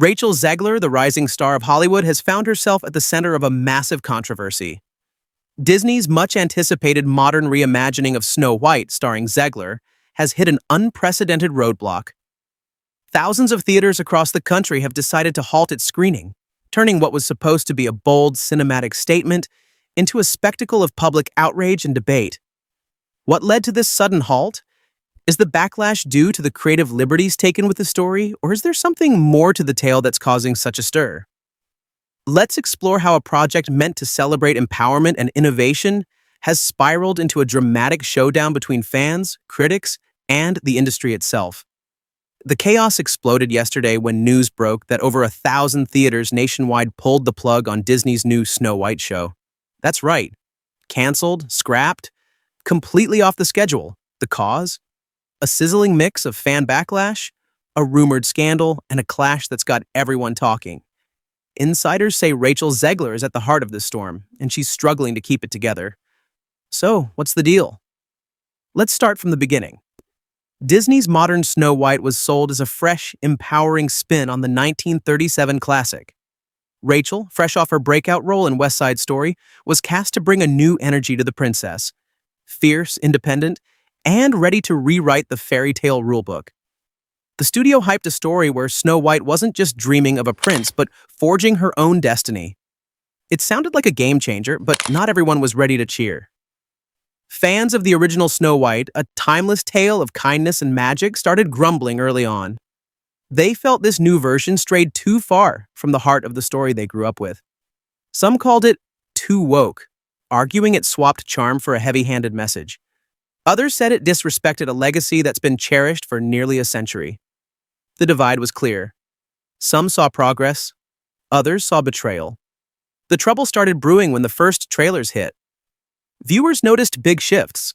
Rachel Zegler, the rising star of Hollywood, has found herself at the center of a massive controversy. Disney's much-anticipated modern reimagining of Snow White, starring Zegler, has hit an unprecedented roadblock. Thousands of theaters across the country have decided to halt its screening, turning what was supposed to be a bold cinematic statement into a spectacle of public outrage and debate. What led to this sudden halt? Is the backlash due to the creative liberties taken with the story, or is there something more to the tale that's causing such a stir? Let's explore how a project meant to celebrate empowerment and innovation has spiraled into a dramatic showdown between fans, critics, and the industry itself. The chaos exploded yesterday when news broke that over 1,000 theaters nationwide pulled the plug on Disney's new Snow White show. That's right. Canceled, scrapped, completely off the schedule. The cause? A sizzling mix of fan backlash, a rumored scandal, and a clash that's got everyone talking. Insiders say Rachel Zegler is at the heart of this storm, and she's struggling to keep it together. So, what's the deal? Let's start from the beginning. Disney's modern Snow White was sold as a fresh, empowering spin on the 1937 classic. Rachel, fresh off her breakout role in West Side Story, was cast to bring a new energy to the princess. Fierce, independent, and ready to rewrite the fairy tale rulebook. The studio hyped a story where Snow White wasn't just dreaming of a prince, but forging her own destiny. It sounded like a game changer, but not everyone was ready to cheer. Fans of the original Snow White, a timeless tale of kindness and magic, started grumbling early on. They felt this new version strayed too far from the heart of the story they grew up with. Some called it too woke, arguing it swapped charm for a heavy-handed message. Others said it disrespected a legacy that's been cherished for nearly a century. The divide was clear. Some saw progress, others saw betrayal. The trouble started brewing when the first trailers hit. Viewers noticed big shifts.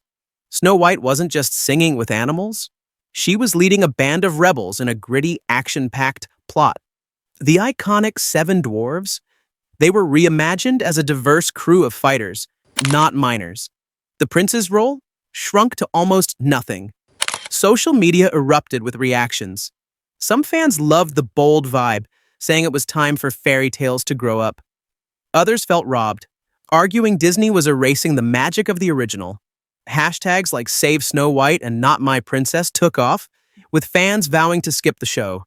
Snow White wasn't just singing with animals. She was leading a band of rebels in a gritty, action-packed plot. The iconic Seven Dwarves, they were reimagined as a diverse crew of fighters, not minors. The prince's role shrunk to almost nothing. Social media erupted with reactions. Some fans loved the bold vibe, saying it was time for fairy tales to grow up. Others felt robbed, arguing Disney was erasing the magic of the original. Hashtags like Save Snow White and Not My Princess took off, with fans vowing to skip the show.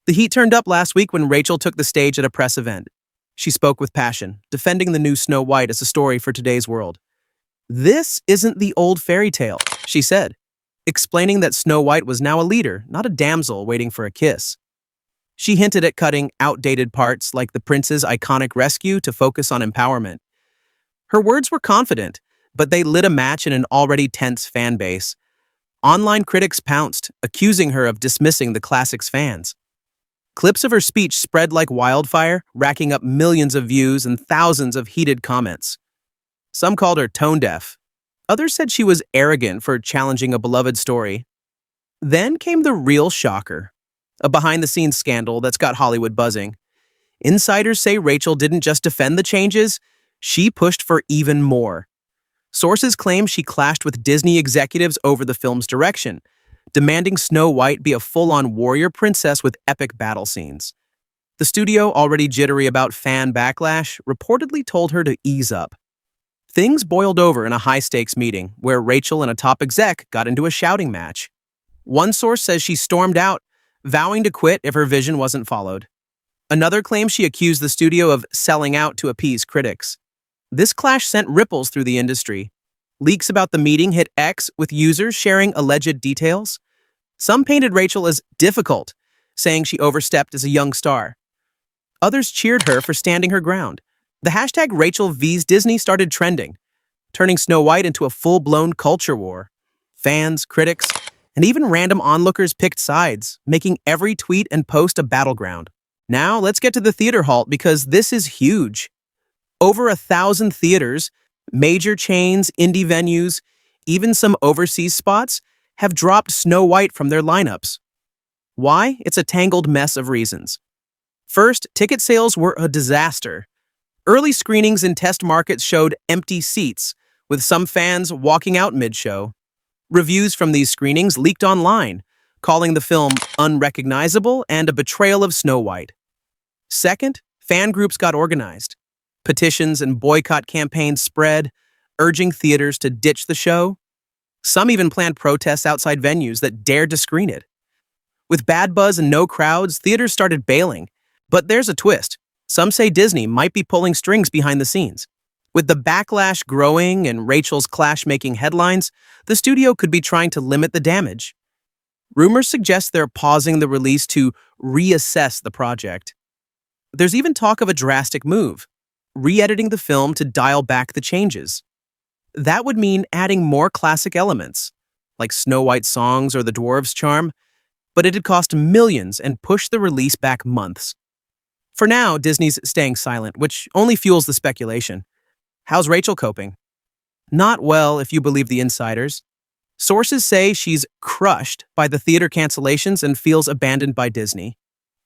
The heat turned up last week when Rachel took the stage at a press event. She spoke with passion, defending the new Snow White as a story for today's world. "This isn't the old fairy tale," she said, explaining that Snow White was now a leader, not a damsel waiting for a kiss. She hinted at cutting outdated parts like the prince's iconic rescue to focus on empowerment. Her words were confident, but they lit a match in an already tense fan base. Online critics pounced, accusing her of dismissing the classic's fans. Clips of her speech spread like wildfire, racking up millions of views and thousands of heated comments. Some called her tone-deaf. Others said she was arrogant for challenging a beloved story. Then came the real shocker, a behind-the-scenes scandal that's got Hollywood buzzing. Insiders say Rachel didn't just defend the changes, she pushed for even more. Sources claim she clashed with Disney executives over the film's direction, demanding Snow White be a full-on warrior princess with epic battle scenes. The studio, already jittery about fan backlash, reportedly told her to ease up. Things boiled over in a high-stakes meeting where Rachel and a top exec got into a shouting match. One source says she stormed out, vowing to quit if her vision wasn't followed. Another claims she accused the studio of selling out to appease critics. This clash sent ripples through the industry. Leaks about the meeting hit X, with users sharing alleged details. Some painted Rachel as difficult, saying she overstepped as a young star. Others cheered her for standing her ground. The hashtag Rachel vs. Disney started trending, turning Snow White into a full-blown culture war. Fans, critics, and even random onlookers picked sides, making every tweet and post a battleground. Now, let's get to the theater halt because this is huge. Over 1,000 theaters, major chains, indie venues, even some overseas spots, have dropped Snow White from their lineups. Why? It's a tangled mess of reasons. First, ticket sales were a disaster. Early screenings in test markets showed empty seats, with some fans walking out mid-show. Reviews from these screenings leaked online, calling the film unrecognizable and a betrayal of Snow White. Second, fan groups got organized. Petitions and boycott campaigns spread, urging theaters to ditch the show. Some even planned protests outside venues that dared to screen it. With bad buzz and no crowds, theaters started bailing. But there's a twist. Some say Disney might be pulling strings behind the scenes. With the backlash growing and Rachel's clash making headlines, the studio could be trying to limit the damage. Rumors suggest they're pausing the release to reassess the project. There's even talk of a drastic move, re-editing the film to dial back the changes. That would mean adding more classic elements, like Snow White songs or the dwarves' charm, but it'd cost millions and push the release back months. For now, Disney's staying silent, which only fuels the speculation. How's Rachel coping? Not well, if you believe the insiders. Sources say she's crushed by the theater cancellations and feels abandoned by Disney.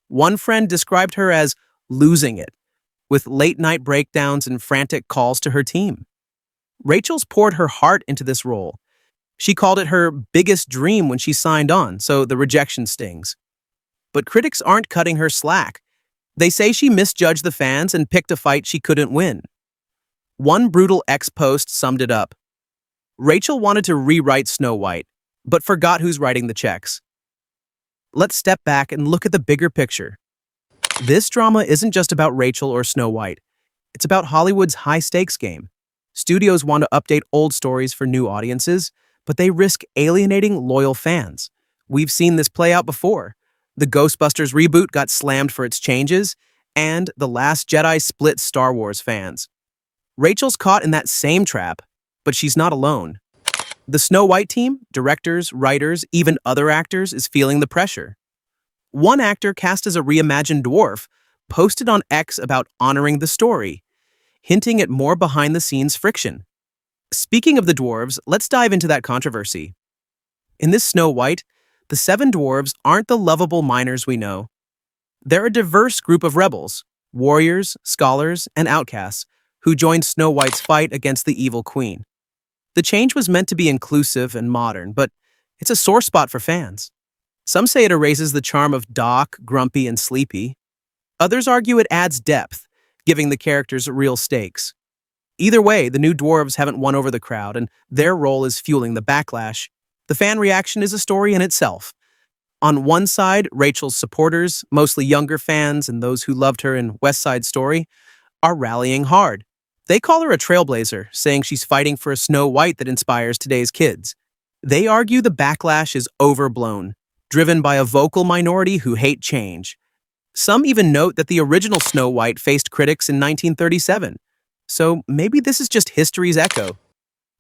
One friend described her as losing it, with late-night breakdowns and frantic calls to her team. Rachel's poured her heart into this role. She called it her biggest dream when she signed on, so the rejection stings. But critics aren't cutting her slack. They say she misjudged the fans and picked a fight she couldn't win. One brutal ex-post summed it up. Rachel wanted to rewrite Snow White, but forgot who's writing the checks. Let's step back and look at the bigger picture. This drama isn't just about Rachel or Snow White. It's about Hollywood's high-stakes game. Studios want to update old stories for new audiences, but they risk alienating loyal fans. We've seen this play out before. The Ghostbusters reboot got slammed for its changes, and The Last Jedi split Star Wars fans. Rachel's caught in that same trap, but she's not alone. The Snow White team, directors, writers, even other actors, is feeling the pressure. One actor cast as a reimagined dwarf posted on X about honoring the story, hinting at more behind-the-scenes friction. Speaking of the dwarves, let's dive into that controversy. In this Snow White, the 7 dwarves aren't the lovable minors we know. They're a diverse group of rebels, warriors, scholars, and outcasts, who joined Snow White's fight against the evil queen. The change was meant to be inclusive and modern, but it's a sore spot for fans. Some say it erases the charm of Doc, Grumpy, and Sleepy. Others argue it adds depth, giving the characters real stakes. Either way, the new dwarves haven't won over the crowd, and their role is fueling the backlash. The fan reaction is a story in itself. On one side, Rachel's supporters, mostly younger fans and those who loved her in West Side Story, are rallying hard. They call her a trailblazer, saying she's fighting for a Snow White that inspires today's kids. They argue the backlash is overblown, driven by a vocal minority who hate change. Some even note that the original Snow White faced critics in 1937. So maybe this is just history's echo.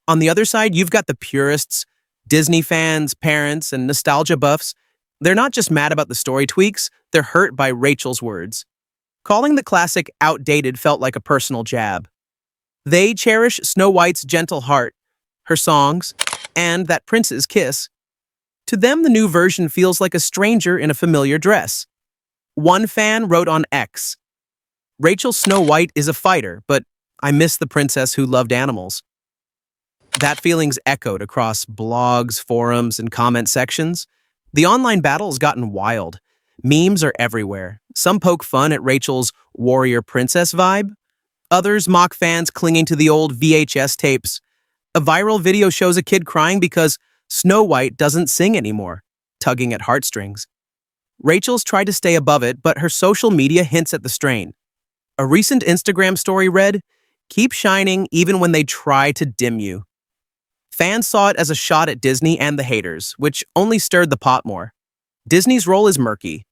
On the other side, you've got the purists, Disney fans, parents, and nostalgia buffs. They're not just mad about the story tweaks, they're hurt by Rachel's words. Calling the classic outdated felt like a personal jab. They cherish Snow White's gentle heart, her songs, and that prince's kiss. To them, the new version feels like a stranger in a familiar dress. One fan wrote on X, "Rachel Snow White is a fighter, but I miss the princess who loved animals." That feeling's echoed across blogs, forums, and comment sections. The online battle's gotten wild. Memes are everywhere. Some poke fun at Rachel's warrior princess vibe. Others mock fans clinging to the old VHS tapes. A viral video shows a kid crying because Snow White doesn't sing anymore, tugging at heartstrings. Rachel's tried to stay above it, but her social media hints at the strain. A recent Instagram story read, "Keep shining even when they try to dim you." Fans saw it as a shot at Disney and the haters, which only stirred the pot more. Disney's role is murky.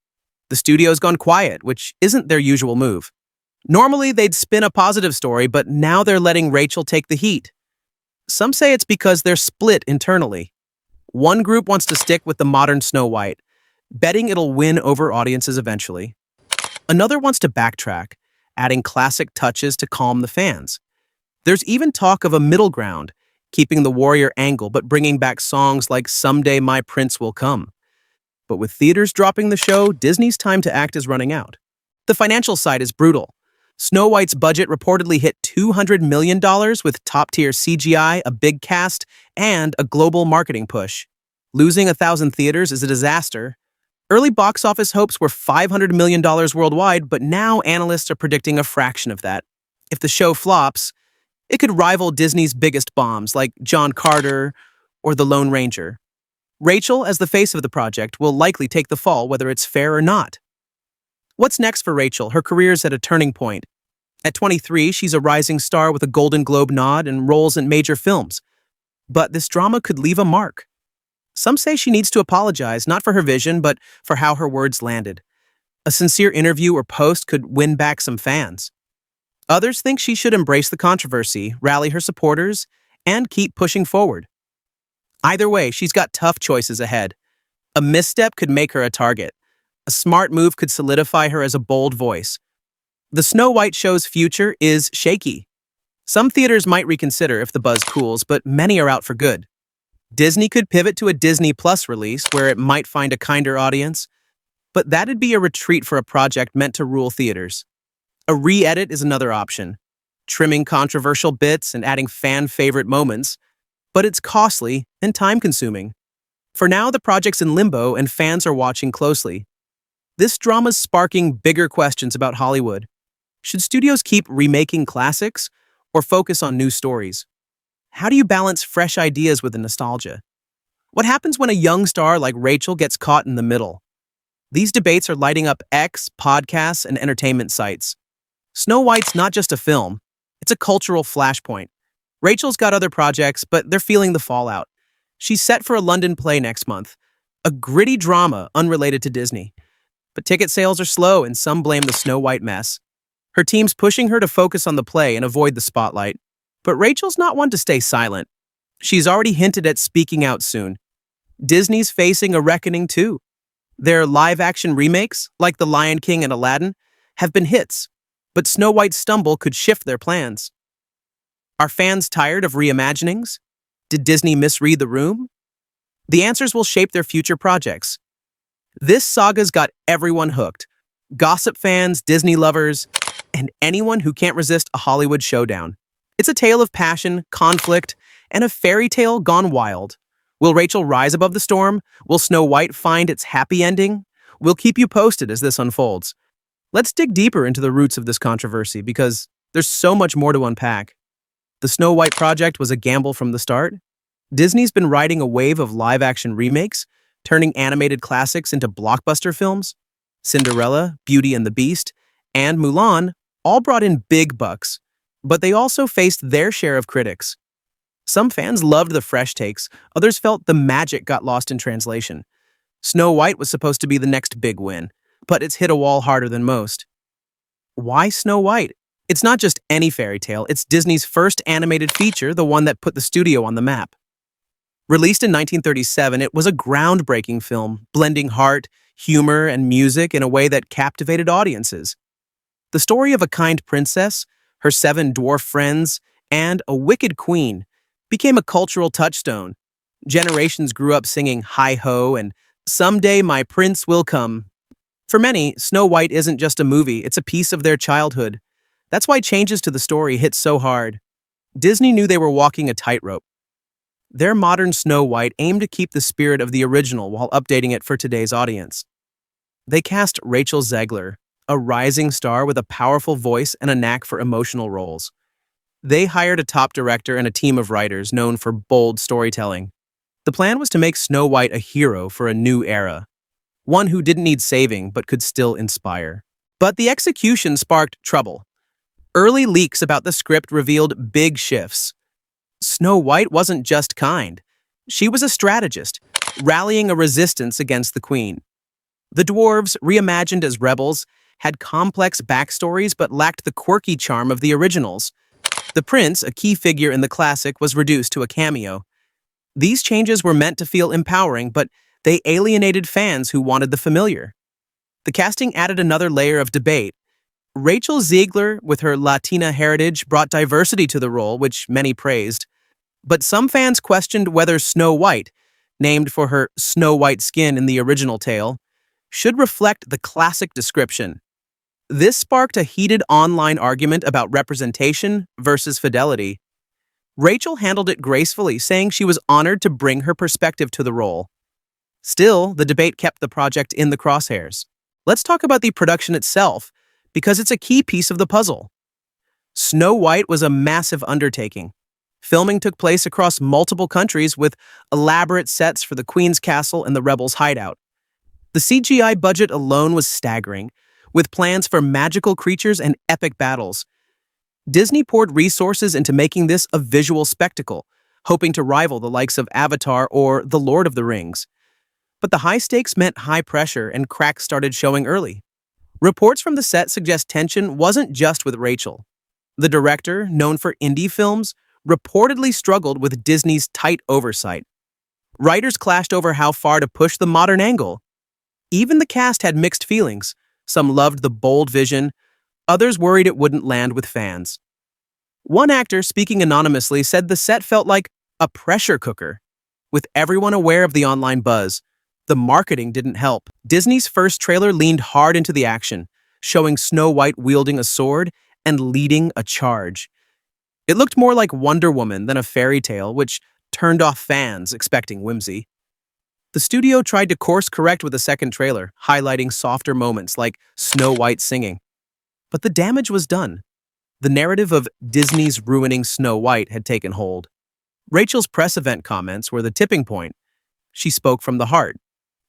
The studio's gone quiet, which isn't their usual move. Normally, they'd spin a positive story, but now they're letting Rachel take the heat. Some say it's because they're split internally. One group wants to stick with the modern Snow White, betting it'll win over audiences eventually. Another wants to backtrack, adding classic touches to calm the fans. There's even talk of a middle ground, keeping the warrior angle but bringing back songs like "Someday My Prince Will Come." But with theaters dropping the show, Disney's time to act is running out. The financial side is brutal. Snow White's budget reportedly hit $200 million with top-tier CGI, a big cast, and a global marketing push. Losing 1,000 theaters is a disaster. Early box office hopes were $500 million worldwide, but now analysts are predicting a fraction of that. If the show flops, it could rival Disney's biggest bombs like John Carter or The Lone Ranger. Rachel, as the face of the project, will likely take the fall whether it's fair or not. What's next for Rachel? Her career's at a turning point. At 23, she's a rising star with a Golden Globe nod and roles in major films. But this drama could leave a mark. Some say she needs to apologize, not for her vision, but for how her words landed. A sincere interview or post could win back some fans. Others think she should embrace the controversy, rally her supporters, and keep pushing forward. Either way, she's got tough choices ahead. A misstep could make her a target. A smart move could solidify her as a bold voice. The SnowWhite show's future is shaky. Some theaters might reconsider if the buzz cools, but many are out for good. Disney could pivot to a Disney Plus release where it might find a kinder audience, but that'd be a retreat for a project meant to rule theaters. A re-edit is another option, trimming controversial bits and adding fan-favorite moments, but it's costly and time-consuming. For now, the project's in limbo and fans are watching closely. This drama's sparking bigger questions about Hollywood. Should studios keep remaking classics or focus on new stories? How do you balance fresh ideas with the nostalgia? What happens when a young star like Rachel gets caught in the middle? These debates are lighting up X, podcasts, and entertainment sites. SnowWhite's not just a film, it's a cultural flashpoint. Rachel's got other projects, but they're feeling the fallout. She's set for a London play next month, a gritty drama unrelated to Disney. But ticket sales are slow and some blame the SnowWhite mess. Her team's pushing her to focus on the play and avoid the spotlight. But Rachel's not one to stay silent. She's already hinted at speaking out soon. Disney's facing a reckoning too. Their live-action remakes, like The Lion King and Aladdin, have been hits, but SnowWhite's stumble could shift their plans. Are fans tired of reimaginings? Did Disney misread the room? The answers will shape their future projects. This saga's got everyone hooked. Gossip fans, Disney lovers, and anyone who can't resist a Hollywood showdown. It's a tale of passion, conflict, and a fairy tale gone wild. Will Rachel rise above the storm? Will SnowWhite find its happy ending? We'll keep you posted as this unfolds. Let's dig deeper into the roots of this controversy because there's so much more to unpack. The SnowWhite project was a gamble from the start. Disney's been riding a wave of live-action remakes, turning animated classics into blockbuster films. Cinderella, Beauty and the Beast, and Mulan all brought in big bucks, but they also faced their share of critics. Some fans loved the fresh takes, others felt the magic got lost in translation. SnowWhite was supposed to be the next big win, but it's hit a wall harder than most. Why SnowWhite? It's not just any fairy tale, it's Disney's first animated feature, the one that put the studio on the map. Released in 1937, it was a groundbreaking film, blending heart, humor, and music in a way that captivated audiences. The story of a kind princess, her 7 dwarf friends, and a wicked queen became a cultural touchstone. Generations grew up singing Hi-Ho and Someday My Prince Will Come. For many, SnowWhite isn't just a movie, it's a piece of their childhood. That's why changes to the story hit so hard. Disney knew they were walking a tightrope. Their modern SnowWhite aimed to keep the spirit of the original while updating it for today's audience. They cast Rachel Zegler, a rising star with a powerful voice and a knack for emotional roles. They hired a top director and a team of writers known for bold storytelling. The plan was to make SnowWhite a hero for a new era, one who didn't need saving but could still inspire. But the execution sparked trouble. Early leaks about the script revealed big shifts. SnowWhite wasn't just kind. She was a strategist, rallying a resistance against the queen. The dwarves, reimagined as rebels, had complex backstories but lacked the quirky charm of the originals. The prince, a key figure in the classic, was reduced to a cameo. These changes were meant to feel empowering, but they alienated fans who wanted the familiar. The casting added another layer of debate. Rachel Zegler, with her Latina heritage, brought diversity to the role, which many praised. But some fans questioned whether SnowWhite, named for her snow-white skin in the original tale, should reflect the classic description. This sparked a heated online argument about representation versus fidelity. Rachel handled it gracefully, saying she was honored to bring her perspective to the role. Still, the debate kept the project in the crosshairs. Let's talk about the production itself, because it's a key piece of the puzzle. Snow White was a massive undertaking. Filming took place across multiple countries with elaborate sets for the Queen's castle and the rebels' hideout. The CGI budget alone was staggering, with plans for magical creatures and epic battles. Disney poured resources into making this a visual spectacle, hoping to rival the likes of Avatar or The Lord of the Rings. But the high stakes meant high pressure, and cracks started showing early. Reports from the set suggest tension wasn't just with Rachel. The director, known for indie films, reportedly struggled with Disney's tight oversight. Writers clashed over how far to push the modern angle. Even the cast had mixed feelings. Some loved the bold vision, others worried it wouldn't land with fans. One actor, speaking anonymously, said the set felt like a pressure cooker. With everyone aware of the online buzz, the marketing didn't help. Disney's first trailer leaned hard into the action, showing Snow White wielding a sword and leading a charge. It looked more like Wonder Woman than a fairy tale, which turned off fans expecting whimsy. The studio tried to course correct with a second trailer, highlighting softer moments like Snow White singing. But the damage was done. The narrative of Disney's ruining Snow White had taken hold. Rachel's press event comments were the tipping point. She spoke from the heart,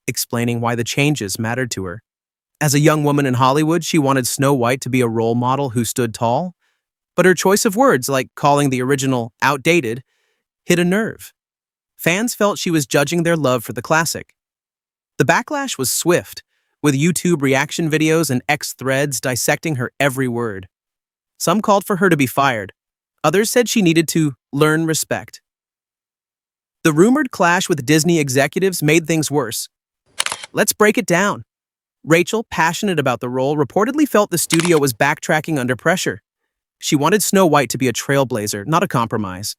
explaining why the changes mattered to her. As a young woman in Hollywood, she wanted Snow White to be a role model who stood tall. But her choice of words, like calling the original outdated, hit a nerve. Fans felt she was judging their love for the classic. The backlash was swift, with YouTube reaction videos and X threads dissecting her every word. Some called for her to be fired. Others said she needed to learn respect. The rumored clash with Disney executives made things worse. Let's break it down. Rachel, passionate about the role, reportedly felt the studio was backtracking under pressure. She wanted Snow White to be a trailblazer, not a compromise.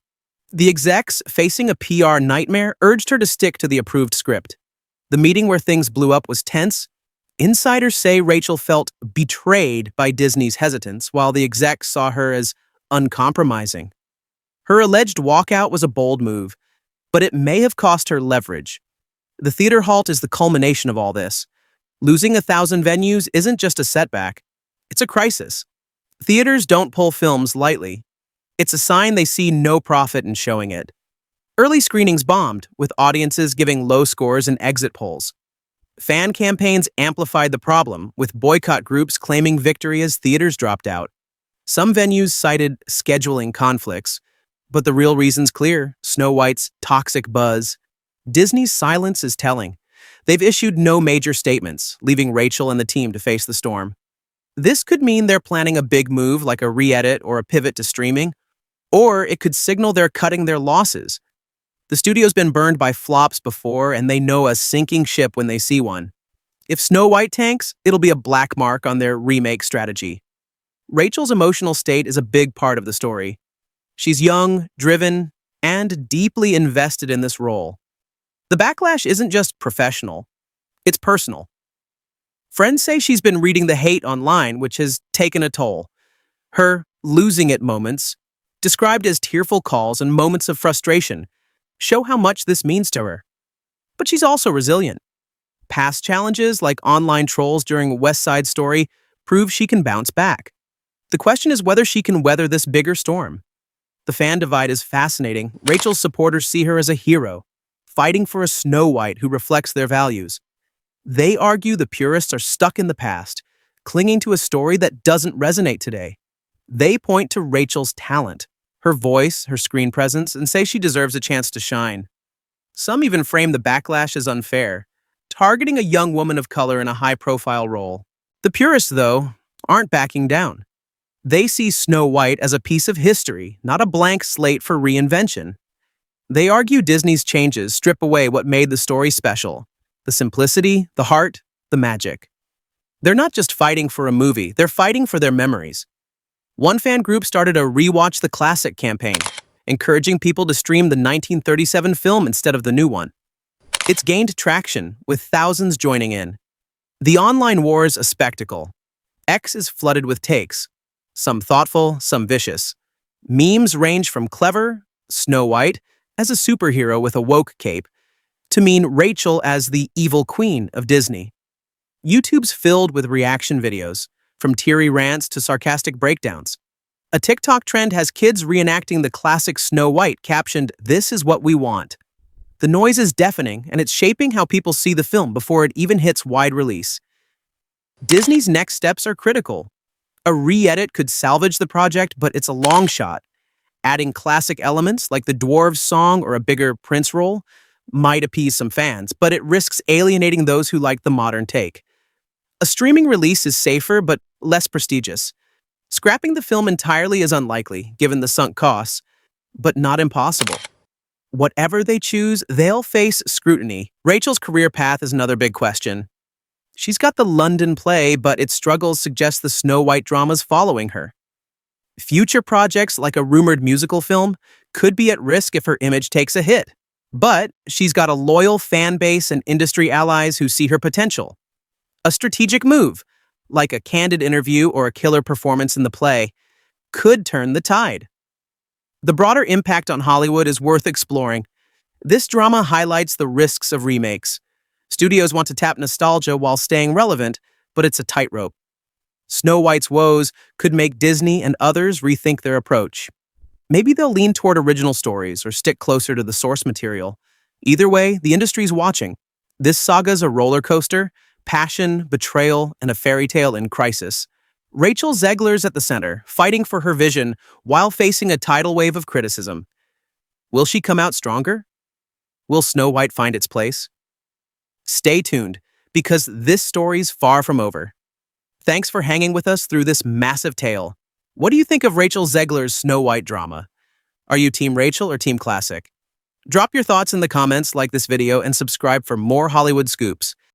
The execs, facing a PR nightmare, urged her to stick to the approved script. The meeting where things blew up was tense. Insiders say Rachel felt betrayed by Disney's hesitance, while the execs saw her as uncompromising. Her alleged walkout was a bold move, but it may have cost her leverage. The theater halt is the culmination of all this. Losing 1,000 venues isn't just a setback, it's a crisis. Theaters don't pull films lightly. It's a sign they see no profit in showing it. Early screenings bombed, with audiences giving low scores in exit polls. Fan campaigns amplified the problem, with boycott groups claiming victory as theaters dropped out. Some venues cited scheduling conflicts, but the real reason's clear: Snow White's toxic buzz. Disney's silence is telling. They've issued no major statements, leaving Rachel and the team to face the storm. This could mean they're planning a big move like a re-edit or a pivot to streaming, or it could signal they're cutting their losses. The studio's been burned by flops before, and they know a sinking ship when they see one. If Snow White tanks, it'll be a black mark on their remake strategy. Rachel's emotional state is a big part of the story. She's young, driven, and deeply invested in this role. The backlash isn't just professional, it's personal. Friends say she's been reading the hate online, which has taken a toll. Her losing it moments, described as tearful calls and moments of frustration, show how much this means to her. But she's also resilient. Past challenges, like online trolls during West Side Story, prove she can bounce back. The question is whether she can weather this bigger storm. The fan divide is fascinating. Rachel's supporters see her as a hero, fighting for a Snow White who reflects their values. They argue the purists are stuck in the past, clinging to a story that doesn't resonate today. They point to Rachel's talent, her voice, her screen presence, and say she deserves a chance to shine. Some even frame the backlash as unfair, targeting a young woman of color in a high-profile role. The purists, though, aren't backing down. They see Snow White as a piece of history, not a blank slate for reinvention. They argue Disney's changes strip away what made the story special: the simplicity, the heart, the magic. They're not just fighting for a movie, they're fighting for their memories. One fan group started a Rewatch the Classic campaign, encouraging people to stream the 1937 film instead of the new one. It's gained traction, with thousands joining in. The online war is a spectacle. X is flooded with takes, some thoughtful, some vicious. Memes range from clever, Snow White, as a superhero with a woke cape, to mean Rachel as the evil queen of Disney. YouTube's filled with reaction videos, from teary rants to sarcastic breakdowns. A TikTok trend has kids reenacting the classic Snow White captioned, "This is what we want." The noise is deafening, and it's shaping how people see the film before it even hits wide release. Disney's next steps are critical. A re-edit could salvage the project, but it's a long shot. Adding classic elements like the dwarves song or a bigger Prince role might appease some fans, but it risks alienating those who like the modern take. A streaming release is safer but less prestigious. Scrapping the film entirely is unlikely, given the sunk costs, but not impossible. Whatever they choose, they'll face scrutiny. Rachel's career path is another big question. She's got the London play, but its struggles suggest the Snow White drama's following her. Future projects like a rumored musical film could be at risk if her image takes a hit. But she's got a loyal fan base and industry allies who see her potential. A strategic move, like a candid interview or a killer performance in the play, could turn the tide. The broader impact on Hollywood is worth exploring. This drama highlights the risks of remakes. Studios want to tap nostalgia while staying relevant, but it's a tightrope. Snow White's woes could make Disney and others rethink their approach. Maybe they'll lean toward original stories or stick closer to the source material. Either way, the industry's watching. This saga's a roller coaster, passion, betrayal, and a fairy tale in crisis. Rachel Zegler's at the center, fighting for her vision while facing a tidal wave of criticism. Will she come out stronger? Will Snow White find its place? Stay tuned, because this story's far from over. Thanks for hanging with us through this massive tale. What do you think of Rachel Zegler's Snow White drama? Are you Team Rachel or Team Classic? Drop your thoughts in the comments, like this video, and subscribe for more Hollywood scoops.